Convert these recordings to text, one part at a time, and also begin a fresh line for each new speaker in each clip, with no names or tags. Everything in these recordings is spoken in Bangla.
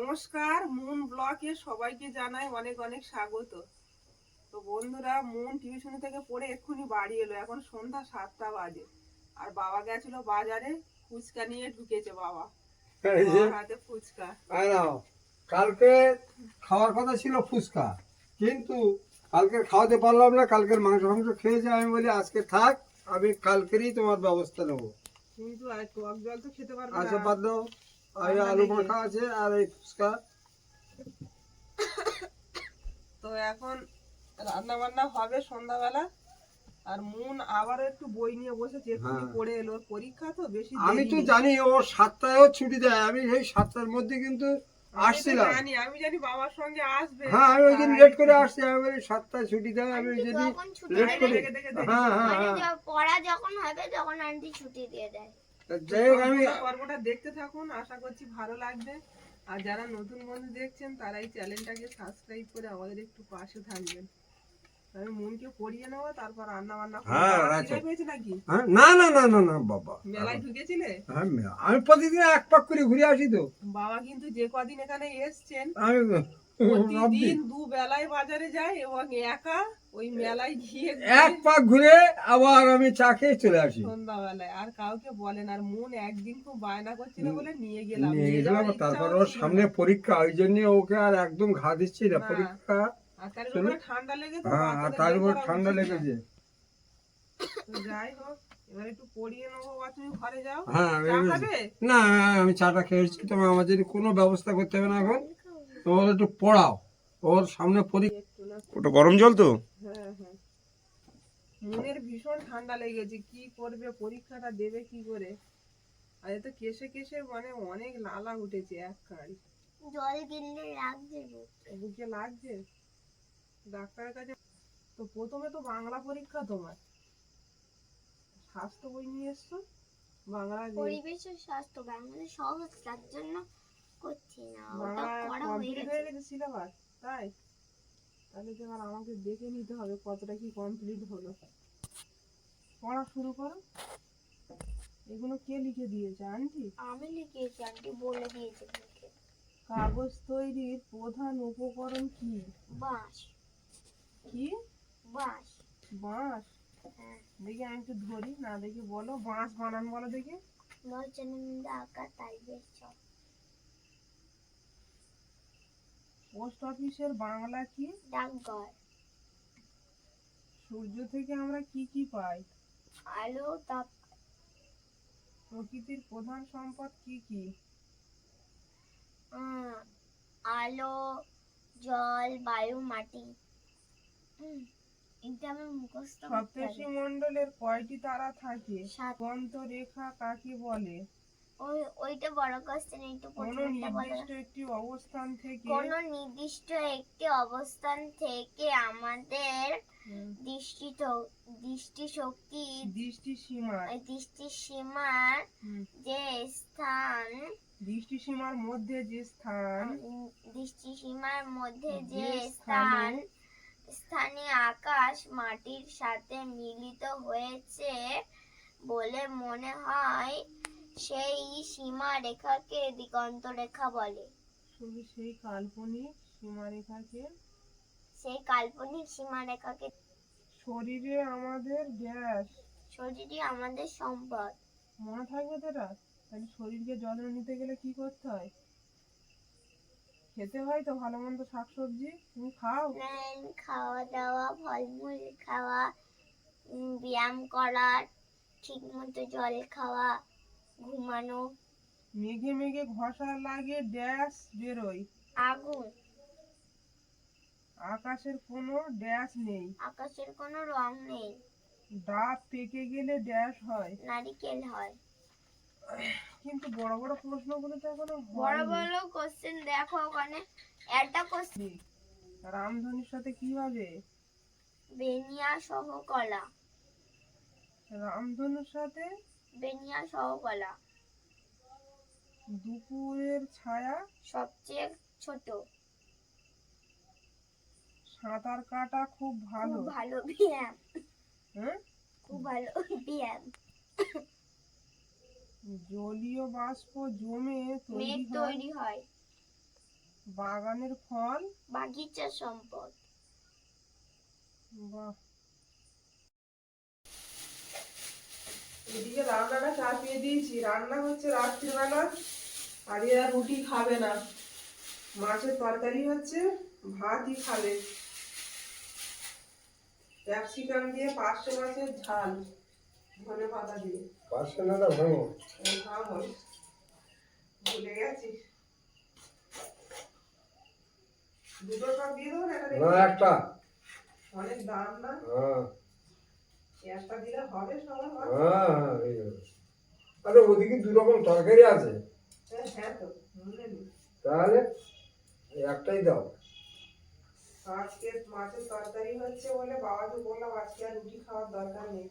নমস্কার, মুন ব্লগে সবাইকে জানাই অনেক অনেক স্বাগত। তো বন্ধুরা, মুন টিউশন থেকে পড়ে এক্ষুনি বাড়ি এলো। এখন সন্ধ্যা 7টা বাজে। আর বাবা গেছিল বাজারে, ফুচকা নিয়ে ঢুকেছে বাবা। বাবার হাতে ফুচকা।
কালকে খাওয়ার কথা ছিল ফুচকা, কিন্তু কালকে খাওয়াতে পারলাম না। কালকের মাংস খেয়েছে। আমি বলি আজকে থাক, আমি কালকেরই তোমার ব্যবস্থা নেবো।
কিন্তু আর টক জল তো খেতে পারবে
আচ্ছা,
না।
বাদ দাও। আর আলু মাখা আছে আর এই ফুচকা।
তো এখন রান্না বান্না হবে সন্ধ্যাবেলা। আর মুন আবারও একটু বই নিয়ে বসেছে, এক্ষুনি পড়ে এলো। ওর পরীক্ষা তো বেশি
আমি তো
দেরি নেই।
জানি ও 7টায়ও ছুটি দেয়। আমি সেই 7টার মধ্যে কিন্তু আসছিলাম।
আমি জানি বাবার সঙ্গে আসবে।
হ্যাঁ, আমি ওই দিন লেট করে আসছি। আমি বলি 7টায় ছুটি দেয়, আমি যদি লেট করে। হ্যাঁ হ্যাঁ হ্যাঁ,
পড়া যখন হবে তখন আন্টি ছুটি দিয়ে দেয়।
যাই হোক, আমি
পর্বটা দেখতে থাকুন, আশা করছি ভালো লাগবে। আর যারা নতুন বন্ধু দেখছেন তারা এই চ্যানেলটাকে সাবস্ক্রাইব করে আমাদের একটু পাশে থাকবেন। আমি মনকে পড়িয়ে নেবো, তারপর রান্না বান্না হয়েছে নাকি?
না না না না না বাবা,
মেলায় ঢুকেছিলে?
হ্যাঁ, আমি প্রতিদিন এক পাক করে ঘুরে আসি তো।
বাবা কিন্তু যে কদিন এখানে এসছেন
আমি
প্রতিদিন দুবেলায় বাজারে যায় এবং একা ওই মেলায় গিয়ে
এক পাক ঘুরে আবার আমি চা খেয়ে চলে আসি
সন্ধ্যাবেলায়। আর কাউকে বলেন। আর মন একদিন খুব বায়না করছিল বলে নিয়ে গেলাম।
তারপর ওর সামনে পরীক্ষা, ওই জন্য ওকে আর একদম ঘা দিচ্ছি না। পরীক্ষা
আর তার উপরে ঠান্ডা লেগেছে।
হ্যাঁ, আর তার উপর ঠান্ডা লেগেছে।
যাই হোক, এবার একটু পড়িয়ে নেবো। বা তুমি ঘরে যাও।
হ্যাঁ, না, আমি চাটা খেয়েছি। তোমার আমাদের কোনো ব্যবস্থা করতে হবে না এখন। তোমার একটু পড়াও, ওর সামনে পরীক্ষা।
ওটা গরম জল তো?
হ্যাঁ হ্যাঁ, মনের ভীষণ ঠান্ডা লেগেছে। কি করবে, পরীক্ষাটা দেবে কি করে? আর এত কেসে কেসে মানে অনেক লালা উঠেছে এক কাঁড়ি।
জল কিনলে লাগছে
বুকে লাগছে। ডাক্তারের কাছে তো প্রথমে তো বাংলা পরীক্ষা, তোমার স্বাস্থ্য বই নিয়ে এসছো। বাংলা
পরিবেশ ও স্বাস্থ্য বাংলা সহজ, তার জন্য করছি না। ওটা করা
কমপ্লিট হয়ে গেছে সিলেবাস, তাই? তাহলে তো এবার আমাকে দেখে নিতে হবে কতটা কি কমপ্লিট হলো। পড়া শুরু করো। এগুলো কে লিখে দিয়েছে? আন্টি?
আমি লিখেছি, আন্টি বলে দিয়েছে লিখে।
কাগজ তৈরির প্রধান উপকরণ কি?
বাঁশ।
কি?
বাঁশ।
বাঁশ?
হ্যাঁ।
দেখি আমি একটু ধরি, না দেখি বলো। বাঁশ বানান বলো দেখি।
আঁকা তালবের চক।
পোস্ট অফিসের বাংলা কি?
ডাকঘর।
সূর্য থেকে আমরা কি কি পাই?
আলো, তাপ।
প্রকৃতির প্রধান সম্পদ কি কি?
আলো, জল, বায়ু, মাটি। এটা আমার মুখস্থ।
সপ্তর্ষি মণ্ডলের কয়টি তারা থাকে? দিগন্ত রেখা কাকে বলে?
ওইটা বড় কোশ্চেন। একটু
কোনো নির্দিষ্ট একটি অবস্থান থেকে
আমাদের দৃষ্টিসীমার যে স্থান,
দৃষ্টিসীমার মধ্যে যে
স্থানে আকাশ মাটির সাথে মিলিত হয়েছে বলে মনে হয়, সেই সীমা রেখাকে দিগন্ত রেখা বলে।
সেই কাল্পনিক সীমা রেখাকে শরীরে আমাদের সম্পদ। মনে থাকবে তোরা? তাহলে শরীরকে যত্ন নিতে গেলে কি করতে হয়? খেতে হয় তো ভালো মন্দ, শাকসবজি। তুমি খাও?
খাওয়া দাওয়া, ফলমূল খাওয়া, ব্যায়াম করা, ঠিক মতো জল খাওয়া, ঘুমানো।
মেঘে মেঘে ঘষা লাগে ড্যাশ বেরোয়?
আগুন।
আকাশের কোনো ড্যাশ নেই?
আকাশের কোনো রং নেই।
ডাব পেকে গেলে ড্যাশ হয়?
নারকেল হয়।
কিন্তু বড় বড় প্রশ্নগুলো তো এখনো
বড় বড় কোশ্চেন দেখো ওখানে। একটা কোশ্চেন,
রামধনুর সাথে কি হবে?
বেনিয়া সহ কলা।
রামধনুর সাথে
বেনিয়া সহ কলা।
দুপুরের ছায়া
সবচেয়ে ছোট।
সাঁতার কাটা খুব ভালো
ব্যায়াম। খুব ভালো ব্যায়াম।
জলীয় বাষ্প জমে
মেঘ তৈরি হয়।
বাগানের ফল,
বাগিচার সম্পদ।
বাহ। এদিকে রান্নাটা চাপিয়ে দিয়েছি, রান্না হচ্ছে রাত্রিবেলা। আর এরা রুটি খাবে না, মাছের তরকারি হচ্ছে, ভাতই খাবে। ক্যাপসিকাম দিয়ে পার্শে মাছের ঝাল, ধনে পাতা দিয়ে।
পার্শে না ভাঙো,
ভাঙল, ভুলে গেছি। দুটো সব দিয়ে দেবো না, একটা
না একটা,
অনেক দাম না,
হ্যাঁ
একটা দিলে হবে সবার ভাত?
হ্যাঁ হ্যাঁ হয়ে যাবে। আরে ওদিকে দু রকম তরকারি আছে,
হ্যাঁ তো ভুলে নি।
তাহলে একটাই দাও।
আজকে মাছের তরকারি হচ্ছে বলে বাবাকে বললাম আজকে আর রুটি খাওয়ার দরকার নেই।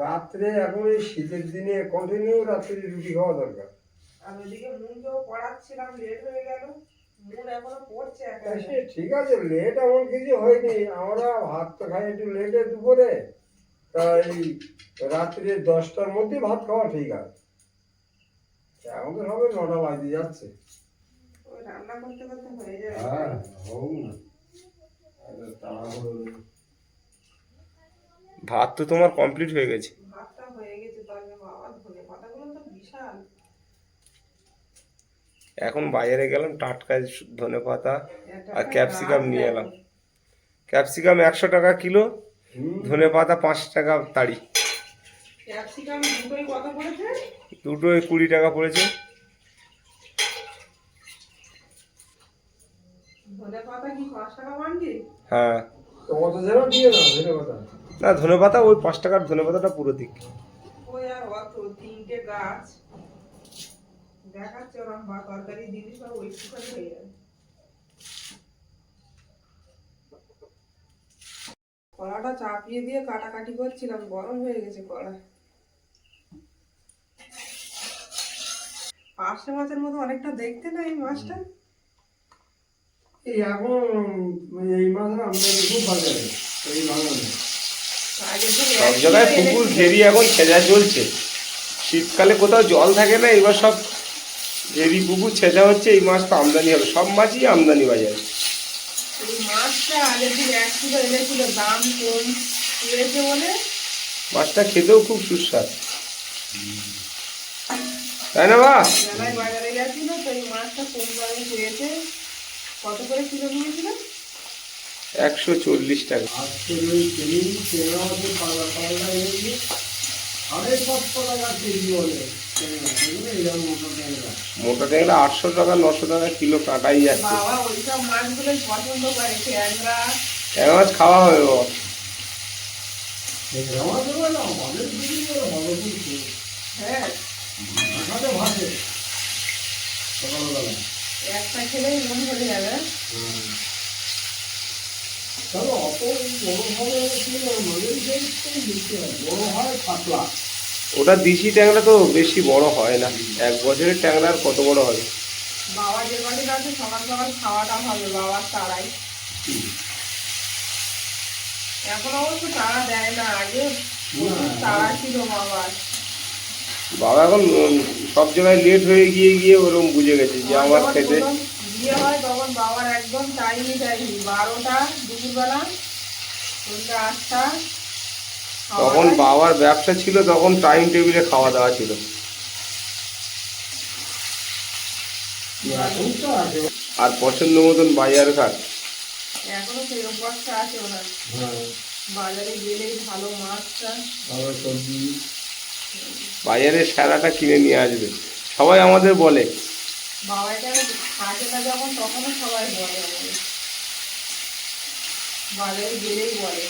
রাত্রে এখন এই শীতের দিনে কন্টিনিউ রাত্রে রুটি খাওয়া দরকার।
আর ওইদিকে মুনকেও পড়াচ্ছিলাম, লেট হয়ে গেল। মুন এখনো পড়ছে একা
তা
একা।
সে ঠিক আছে, লেট এমন কিছু হয়নি, আমরা ভাত তো খাই একটু লেটে দুপুরে, তাই রাত্রে 10টার মধ্যে ভাত খাওয়া ঠিক আছে। এখন তো সবে 9টা বাজে যাচ্ছে।
ওই রান্না করতে করতে হয়ে যাবে।
হ্যাঁ হোক না, তাড়াহুড়ো নেই।
ভাত তো তোমার কমপ্লিট হয়ে গেছে।
ভাতটা হয়ে গেছে, তবে বাবা ধনে পাতাগুলো তো বিশাল।
এখন বাজারে গেলাম, টাটকা ধনেপাতা
একটা
আর
একটা
ক্যাপসিকাম
গাছ
নিয়ে
দেখো।
এলাম। ক্যাপসিকাম 100 টাকা কিলো, ধনেপাতা 5 টাকা তাড়ি।
ক্যাপসিকাম দুটোই কত পড়েছে?
দুটোই 20 টাকা পড়েছে।
ধনে পাতা কি 5 টাকা বান্ডি?
হ্যাঁ,
তো কত যেন দিয়ে না ধরে কথা।
না ধনেপাতা ওই 5 টাকার ধনেপাতাটা পুরো দিক।
ওই আর অত, 3টে গাছ দেখাচ্ছে ওরম, বা তরকারি দিলি সব ওইটুখানি হয়ে যাবে। কড়াটা চাপিয়ে দিয়ে কাটাকাটি করছিলাম, গরম হয়ে গেছে কড়া। পার্শে মাছের মতো অনেকটা দেখতে না এই মাছটা?
এই এখন এই মাসে আমদানি খুব বাজারে, এই বাগানে
আগের দিন
সব
1
জায়গায়
কিলো
পুকুর
এনেছিল।
ঘেরি এখন ছেঁচা চলছে। শীতকালে কোথাও জল থাকে না, এবার সব ঘেরি পুকুর ছেঁচা হচ্ছে। এই মাছ তো আমদানি হবে, সব মাছই আমদানি বাজারে।
এই মাছটা আগের দিন 1 কিলো এনেছিল, দাম কম পেয়েছে বলে।
মাছটা খেতেও খুব সুস্বাদু, তাই না বা?
মেলায় বাজারে গেছিল তো এই মাছটা কম দামে পেয়েছে। কত করে কিলো নিয়েছিল?
140 টাকা।
আজকে ওই ট্রেনিং ট্রেনার আছে, পাল্লা পাল্লা এনেছি 750 টাকা কেজি বলে ট্রেনার, এরকম মোটা ট্রেনার।
মোটা ট্যাংরা 800 টাকা 900 টাকা কিলো কাটাই যাচ্ছে।
বাবা ওইসব মাছগুলোই পছন্দ করে, ট্যাংরা।
ট্যাংরা মাছ খাওয়া হবে বাবা।
আমার দেবো না, আমাদের দিদি ভালো কিন্তু
হ্যাঁ,
ঢাকাতে ভাসে সকালবেলা।
একটা খেলেই মন ভরে যাবে।
তবে অত বড় হবে মাঝে দিতে হয়, বড় হয় পাতলা।
ওটা দেশি ট্যাংরা তো বেশি বড় হয় না, 1 বছরের ট্যাংরা আর কত বড় হবে।
বাবা যে কদিন আছে সকাল সকাল খাওয়াটা হবে বাবার তারাই। এখন অবশ্য তারা দেয় না, আগে প্রচুর তারা ছিল বাবার।
বাবা এখন সব জায়গায় লেট হয়ে গিয়ে গিয়ে ওরকম বুঝে গেছে যে আমার
যখন
খেতে।
প্রথম বিয়ে হয় তখন বাবার একদম টাইমই টাইম, 12টা দুপুরবেলা, সন্ধ্যে 8টা।
তখন বাবার ব্যবসা ছিল, তখন টাইম টেবিলে খাওয়া দাওয়া ছিল।
এখন তো আছে।
আর পছন্দ মতন বাজার ঘাট।
এখনো সেই অভ্যাসটা আছে ওনার,
হ্যাঁ,
বাজারে গেলেই ভালো মাছটা।
আবার সবজি
বাজারে স্যালাটা কিনে নিয়ে আসবে, সবাই আমাদের বলে।
বাবা এখানে থাকে না যখন, তখনও সবাই বলে আমাদের, বাজারে গেলেই বলে।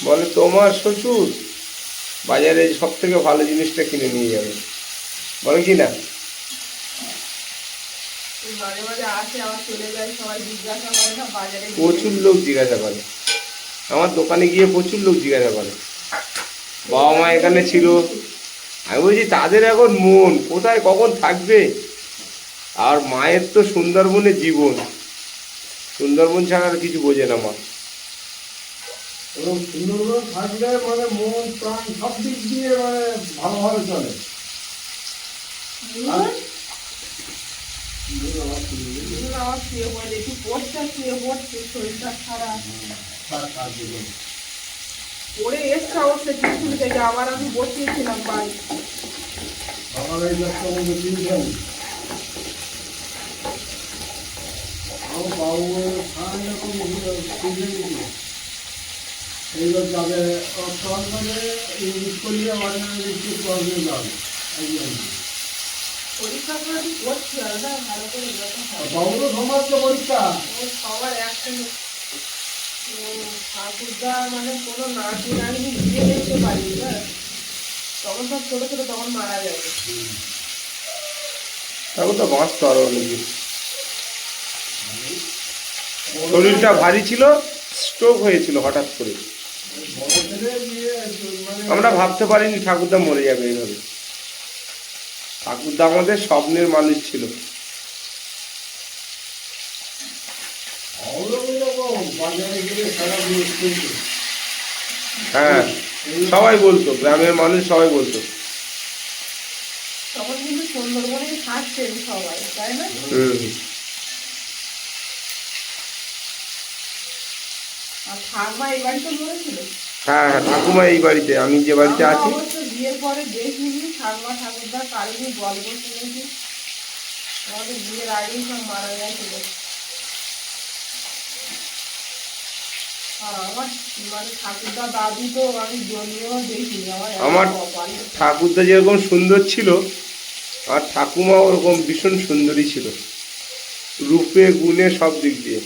বলে তোমার শ্বশুর বাজারে সব থেকে ভালো জিনিসটা কিনে নিয়ে যাবে, বলে কি না?
মাঝে মাঝে আসে আবার চলে যায়, সবাই জিজ্ঞাসা করে না বাজারে গেলে।
প্রচুর লোক জিজ্ঞাসা করে, আমার দোকানে গিয়ে প্রচুর লোক জিজ্ঞাসা করে বাবা মা এখানে ছিল। আমি বলছি তাদের এখন মন কোথায় কখন থাকবে। আর মায়ের তো সুন্দরবনে জীবন, সুন্দরবন ছাড়া আর কিছু বোঝে না মা।
এবং সুন্দরবন থাকলে মানে মন প্রাণ সব দিক দিয়ে মানে ভালোভাবে চলে।
আমার শুয়ে পড়ে একটু পড়ছে শুয়ে পড়ছে শরীরটা খারাপ পড়ে এসছে অবশ্য টিউশন থেকে আবার আমি বসিয়েছিলাম বাড়ি
আমার এই দশটা মধ্যে তিনজন আমার বাবু সারা রকম এইবার যাবে সব মানে ইংলিশ করলে মানে একটু প্রবলেম যাবে
পরীক্ষা করে আমি পড়ছি না ভালো করে যখন হয়।
বাবুরও সমাজ তো পরীক্ষা
ও সবার একসঙ্গে ঠাকুরদা মানে কোনো নাতি নাতনি বিয়ে দেখতে পারি না তখন সব ছোটো ছোটো তখন মারা যাবে
তখন তো বাঁচতো আরো অনেকে। শরীরটা ভারী ছিল, স্ট্রোক হয়েছিল হঠাৎ করে।
বড় ছেলে বিয়ে মানে
আমরা ভাবতে পারিনি ঠাকুরদা মরে যাবে এইভাবে। ঠাকুরদা আমাদের স্বপ্নের মানুষ ছিল।
বাজারে গেলে সারা দিন চলছে।
হ্যাঁ, সবাই বলতো, গ্রামের মানুষ সবাই বলতো।
তখন কিন্তু সুন্দরবনে থাকতেন সবাই তাই না আর ঠাকমা এই বাড়িতে মরেছিল
হ্যাঁ হ্যাঁ, ঠাকুমা এই বাড়িতে, আমি যে বাড়িতে
আমরা
আছি।
অবশ্য বিয়ের পরে দেখিনি ঠাকমা ঠাকুরদা কারোরই গল্প শুনেছি আমাদের বিয়ের আগেই সব মারা গেছিল আর আমার মানে ঠাকুরদা দাদু তো আমি জন্মেও দেখিনি
আমার ঠাকুরদা যেরকম সুন্দর ছিল, আর ঠাকুমা ওরকম ভীষণ সুন্দরী ছিল, রূপে গুণে সব দিক দিয়ে।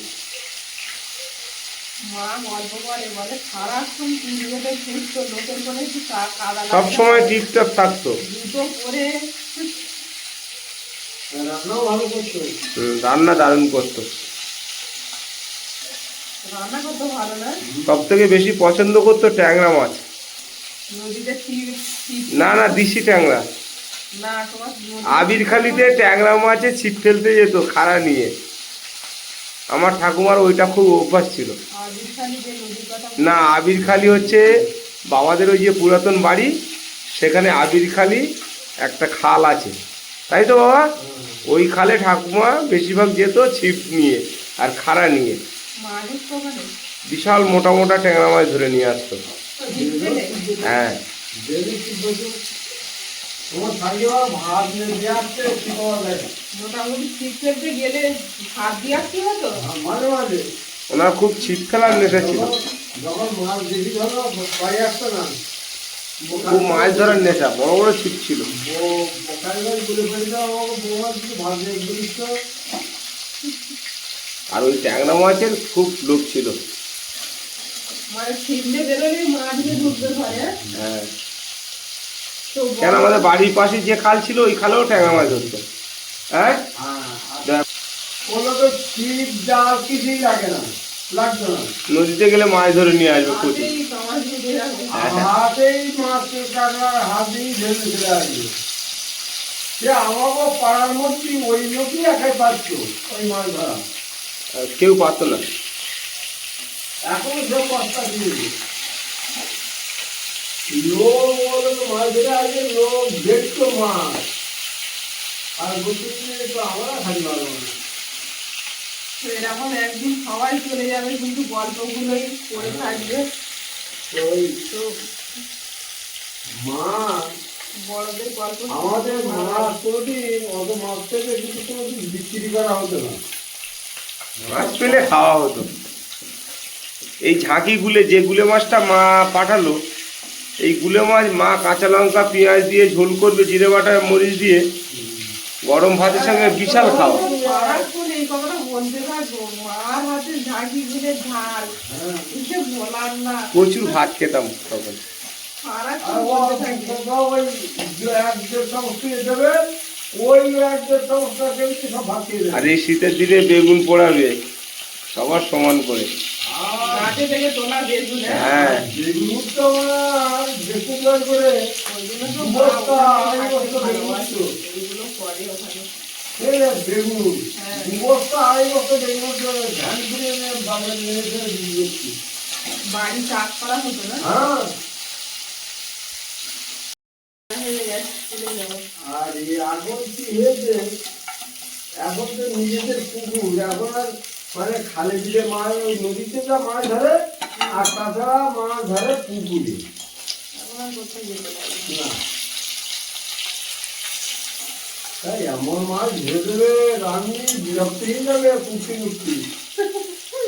মা গল্প করে বলে সারাক্ষণ পুজোতে সুস্থ লোকের করে একটু কাদা
সব সময় টিপটাপ থাকতো।
দুটো করে
রান্নাও ভালো করতো।
রান্না দারুণ করতো।
রান্না করতে ভালো না
সব থেকে বেশি পছন্দ করতো ট্যাংরা মাছ।
নদীতে
না না, দিশি ট্যাংরা।
না তোমার
আবিরখালিতে ট্যাংরা মাছে ছিপ ফেলতে যেত খাড়া নিয়ে। আমার ঠাকুমার ওইটা খুব অভ্যাস ছিল।
আবিরখালি যে নদীর কথা
না, আবিরখালি হচ্ছে বাবাদের ওই যে পুরাতন বাড়ি, সেখানে আবিরখালি একটা খাল আছে, তাই তো বাবা? ওই খালে ঠাকুমা বেশিরভাগ যেত ছিপ নিয়ে আর খাড়া নিয়ে।
মাছ উঠতো ওখানে
বিশাল মোটা মোটা ট্যাংরা মাছ ধরে নিয়ে আসতো। হ্যাঁ,
তোমার থাকে ভাত দিয়ে আসতে কি পাওয়া যায়
মোটামুটি ছিপ ফেলতে গেলে হাত দিয়ে আসতে হতো
মাঝে মাঝে
ওনার খুব ছিপ খেলার নেশা ছিল,
যখন মাছ বেশি ধরো পাই আসতো না
খুব মাছ ধরার নেশা, বড় বড় ছিপ ছিল। আর ওই ট্যাংরা মাছের খুব লোভ ছিল।
মানে ছিপলে বেরোলে মাছ দিয়ে ঢুকবে ঘরে
হ্যাঁ,
তো
কেন আমাদের বাড়ির পাশে যে খাল ছিল ওই খালেও ট্যাংরা মাছ ধরতো। হ্যাঁ,
কোনো তো ছিপ জাল কিছুই লাগে না, লাগতো না।
নদীতে গেলে মাছ ধরে নিয়ে আসবে প্রচুর।
হাতেই কামাল ঢুকে যাবে
হাতেই মাছ কাটার হাতেই ধরে চলে আসবে। সে আমাকে পাড়ার মধ্যে ওই লোকই একাই পাচ্ছ ওই মাছ ধরা।
কেউ পারতো না।
এখন সব কষ্টা দিয়েছে। লোক বলে তো মাছ ধরে আসবে, লোক দেখতো মাছ আর বসে তো আমরা খালি পারবো না।
তো এরকম একদিন সবাই চলে যাবে কিন্তু গল্পগুলোই পড়ে থাকবে
ওই
তো
মাছ
বড়দের গল্প
আমাদের মাছ কোনোদিন অত মাছ থেকে কিন্তু কোনোদিন বিক্রি করা হতো না।
মাছ পেলে খাওয়া হতো। এই ঝাঁকি গুলে, যে গুলে মাছটা মা পাঠালো, এই গুলে মাছ মা কাঁচা লঙ্কা পেঁয়াজ দিয়ে ঝোল করবে, জিরে বাটা মরিচ দিয়ে, গরম ভাতের সঙ্গে বিশাল খাওয়া।
সারাক্ষণ এই কথাটা বলতে থাকবো মার হাতে ঝাঁকি গুলে ঝাল কিছু বলার না
প্রচুর ভাত খেতাম তখন।
সারাক্ষণ
আর ও
বলতে থাকবে
ওই এক দেড় চামচ দিয়ে দেবে, ওই এক দেড় চামচটা দেবে সব ভাত খেয়ে
আর
দেবে।
এই শীতের দিনে বেগুন পোড়াবে সবার সমান করে।
গাছে থেকে তোলা বেগুন
হ্যাঁ,
বেগুন তো আমার বেশি জোর করে
ওইগুলো তো
দু বস্তা, আড়াই বস্তা বেগুন
ভালোবাসে
তো।
ওইগুলো করে ওখানে
এই বেগুন দু বস্তা, আড়াই বস্তা বেগুন ধান করে বাজারে নিয়ে এসে দিয়ে দিচ্ছি।
বাড়ি চাষ করা হতো না
হ্যাঁ,
হয়ে গেছে চলে যাবো
আর এই এখন কি হয়েছে, এখন তো নিজেদের পুকুর, এখন আর মানে খালে বিলে মাছ ওই নদীতে যা মাছ ধরে আর তাছাড়া মাছ ধরে পুকুরে।
এখন আর কোথায় যেতে পারি
না তাই এমন মাছ ধরে ধরে রান্নি বিরক্ত হয়ে যাবে পুকুরি উঠি।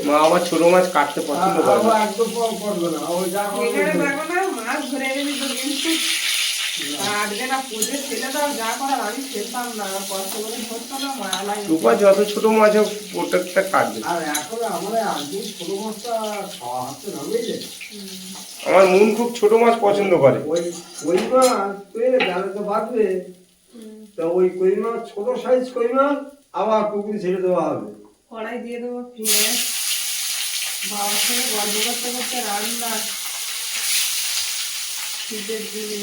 মা আবার ছোট মাছ কাটতে পছন্দ করে না।
একদম করবে না, ও যা করবে
এখানে দেখো না মাছ ধরে গেলি তো কিন্তু আজকে না পুজোর ছেলে দাও যা করার আমি খেতাম না, কষ্ট করে ধরতাম না, মায়া লাগে।
রূপা যত ছোট মাছ হোক প্রত্যেকটা কাটবে।
আর এখন আমরা একদিন ছোট মাছটা খাওয়া হচ্ছে না বুঝলে।
আমার মন খুব ছোট মাছ পছন্দ করে।
ওই ওই মাছ বুঝলে জালে তো বাঁধবে, তা ওই কই মাছ ছোট সাইজ কই মাছ আবার পুকুরে ছেড়ে দেওয়া হবে।
কড়াই দিয়ে দেবো পেঁয়াজ, বাবার সঙ্গে গল্প করতে করতে রান্না শীতের দিনে।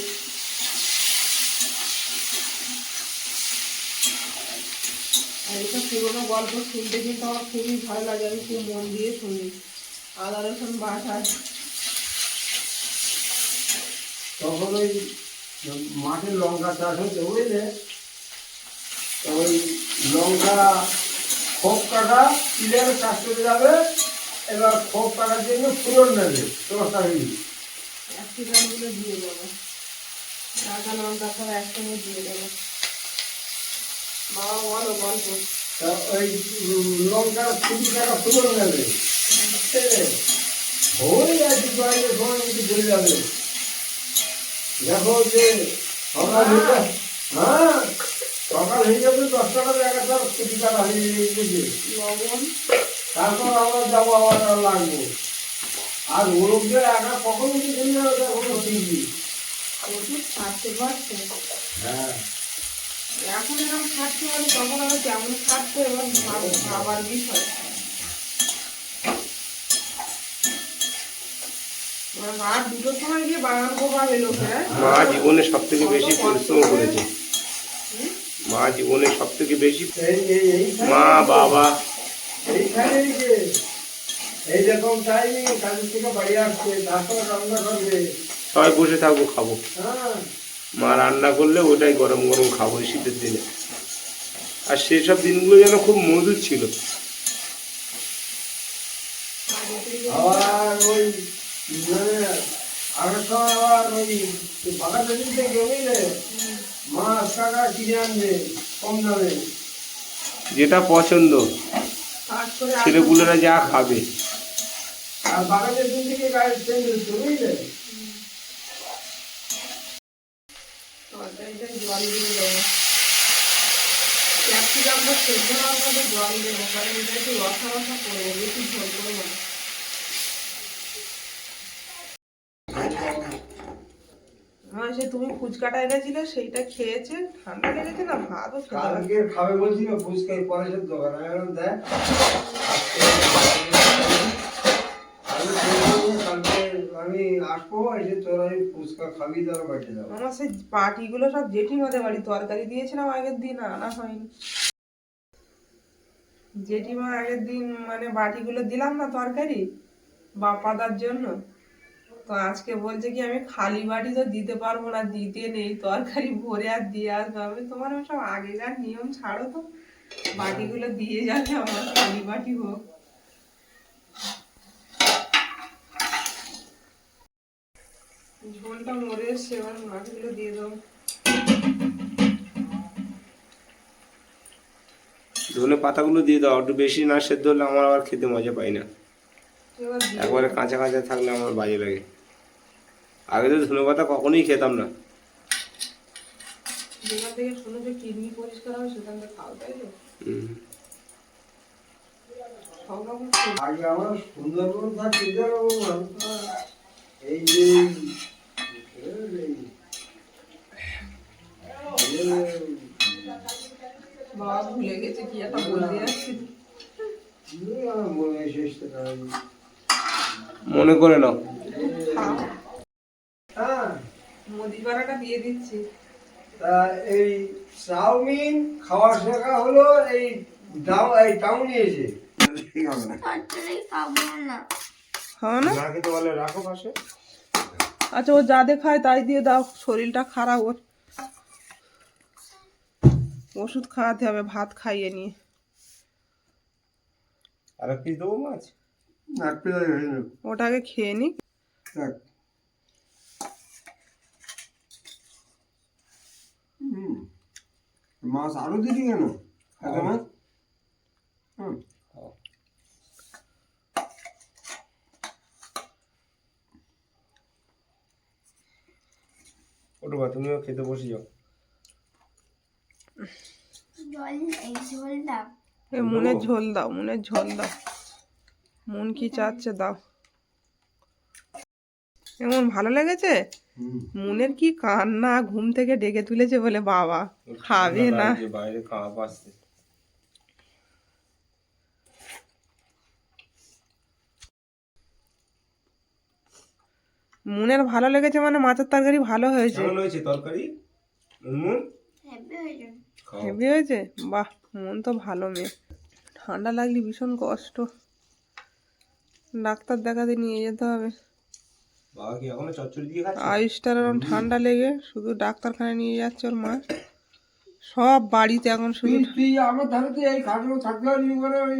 আর এইসব পুরোনো গল্প শুনতে কিন্তু আমার খুবই ভালো লাগে, আমি খুব মন দিয়ে শুনি। আদা রসুন বাটা,
তখন ওই মাঠে লঙ্কা চাষ হচ্ছে বুঝলে, তো ওই লঙ্কা খোপ কাটা পিলারে চাষ করে যাবে, এবার খোপ কাটার জন্য ফুরন নেবে তোমার শাড়ি।
ক্যাপসিকামগুলো দিয়ে দেবো, আদা লঙ্কা সব একসঙ্গে দিয়ে দেবো। বাবা বলো গল্প।
তা ওই লঙ্কা 20 টাকা ফুরন নেবে, ওই একটু জয়ের সময় একটু চলে যাবে। দেখো যে সকাল হয়ে যাবে, হ্যাঁ সকাল হয়ে যাবে 10 টাকা জায়গাটা 20 টাকা হয়ে যাবে।
লবণ,
তারপর আমরা যাবো, আবার লাগবো। আর ওরকদের একা কখন উঠে চলে যাবে কোনো ঠিক নেই।
ওষুধ ছাড়তে পারছে।
হ্যাঁ
এখন এরকম খাচ্ছে মানে তখন আরো কেমন খাচ্ছে এবং খাবার বিষয়। রাত 2টোর সময় গিয়ে বাগান কোপা এলো। হ্যাঁ
মা জীবনে সব থেকে বেশি পরিশ্রম করেছে। মা জীবনে সব থেকে বেশি মা বাবা
এইখানে এই রকম টাইমে কাজের থেকে বাড়ি আসছে, তারপর রান্না করবে।
সবাই বসে থাকবো খাবো,
হ্যাঁ
মা রান্না করলে ওটাই গরম গরম খাবো এই শীতের দিনে। আর সেসব দিনগুলো যেন খুব মধুর ছিল।
আবার ওই মানে আগের সময় আবার ওই বাগানের দিক থেকে বুঝলে মাছ টাকা কিনে আনবে কম দামে।
যেটা পছন্দ
কাজ করে
ছেলেপুলেরা যা খাবে।
আর বাগানের দিন থেকে গাড়ি চেঞ্জ হচ্ছে বুঝলে।
তরকারিটায় জল দিয়ে দেবো, ক্যাপসিকামটা সেদ্ধ হওয়ার মধ্যে জল দেবো, কারণ এটা একটু রসা রসা করবো, বেশি ঝোল করবো না। হ্যাঁ সে তুমি ফুচকাটা এনেছিলে সেইটা খেয়েছে, ঠান্ডা লেগেছে না, ভাতও খেতে পারে।
কালকে খাবে বলছিল ফুচকা পরেশের দোকান, আমি বললাম দেখ কালকে আমি আসবো, এসে তোরা এই ফুচকা খাবি, তারা বাড়িতে যাবো।
আমার সেই পাটিগুলো সব জেঠিমাদের বাড়ি, তরকারি দিয়েছিলাম আগের দিন, আনা হয়নি। জেঠিমা আগের দিন মানে বাটিগুলো দিলাম না তরকারি বাপাদার জন্য, তো আজকে বলছে কি আমি খালি বাটি তো দিতে পারবো না, দিতে নেই, তরকারি ভরে আর দিয়ে আসবে। আমি তোমার সব আগেকার নিয়ম ছাড়ো তো, বাটিগুলো দিয়ে যাবে, আমার খালি বাটি হোক। ঝোলটা মরে এসছে, এবার মাছগুলো দিয়ে দেবো।
ধনে পাতাগুলো দিয়ে দাও, একটু বেশি না সেদ্ধ হলে আমার আবার খেতে মজা পাই না।
এবার দিয়ে
একবারে কাঁচা কাঁচা থাকলে আমার বাজে লাগে। আগে তো ধনে পাতা কখনোই খেতাম না।
যেখান থেকে শুনে যে কিডনি পরিষ্কার হয় সেখান থেকে খাও, তাই তো সব রকম
আগে আমার সুন্দরবন থাকতে যাবো, এই যে
বাবা ভুলে গেছে কি একটা বলতে যাচ্ছি।
আমার মনে এসে
মনে করে নাও।
খাও,
হ্যাঁ।
মুদি বাড়াটা দিয়ে দিচ্ছি।
তা এই চাউমিন খাওয়া শেখা হলো এই টাউনে এসে।
তরকারি খাবো না।
হ্যাঁ না,
না খেতে বলে রাখো পাশে।
আচ্ছা ও যা দেখায় তাই দিয়ে দাও, শরীরটা খারাপ ওর, ওষুধ খাওয়াতে হবে ভাত খাইয়ে নিয়ে।
আর এক পিস দেবো মাছ?
এক পিস হয়ে গেল।
ওটাকে খেয়ে নি।
দেখ। হুম, মাছ আরো দিবি কেন? এত মাছ? হুম।
ওটা বা তুমিও খেতে বসে যাও।
জল এই ঝোলটা
এ মুনের ঝোল দাও, মুনের ঝোল দাও। মন কি চাচ্ছে দাও। এমন ভালো লেগেছে?
হুম।
মুনের কি কান্না, ঘুম থেকে ডেকে তুলেছে বলে বাবা খাবে না।
যে বাইরে খাওয়া পাচ্ছে।
মুনের ভালো লেগেছে মানে মাছের তরকারি ভালো হয়েছে।
কেমন হয়েছে তরকারি? নুন
হেভি হয়ে যাবে।
খাও।
হেভি হয়েছে? বাহ, মন তো ভালো মেয়ে। ঠান্ডা লাগলে ভীষণ কষ্ট, ডাক্তার দেখাতে নিয়ে যেতে হবে।
বাবা কি এখনো চচ্চড়ি দিয়ে খাচ্ছে?
আয়ুষটার এরকম ঠান্ডা লেগে শুধু ডাক্তারখানায় নিয়ে যাচ্ছে ওর মা। সব বাড়িতে এখন শুধু
তুই আমার ধারে তো এই খাটগুলো থাকলে করে ওই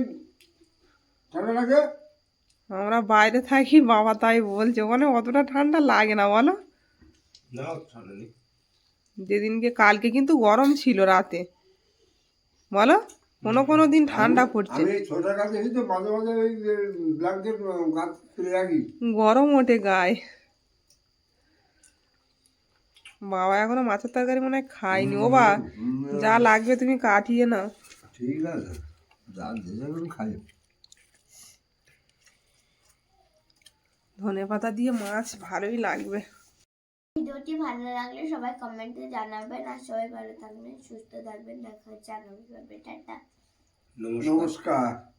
ঠান্ডা লাগে।
আমরা বাইরে থাকি, বাবা তাই বলছে ওখানে অতটা ঠান্ডা লাগে না বলো।
না ঠান্ডা নেই।
যেদিনকে কালকে কিন্তু গরম ছিল রাতে, বলো কোনো কোনো দিন ঠান্ডা পড়ছে,
আমি ছোটার কাছে এসে তো মাঝে মাঝে ওই ব্ল্যাঙ্কেট গাছ তুলে রাখি।
গরম ওঠে গায়ে। বাবা এখনো মাছের তরকারি মনে হয় খাইনি। ও বা যা লাগবে তুমি কাটিয়ে নাও।
ঠিক আছে, যা যেগুলো খাই।
ধনে পাতা দিয়ে মাছ ভালোই লাগবে।
ভিডিওটি ভালো লাগলে সবাই কমেন্টে জানাবেন, আর সবাই ভালো থাকবেন, সুস্থ থাকবেন। দেখা হচ্ছে আগামী পর্বে। টাটা।
নমস্কার।
নমস্কার।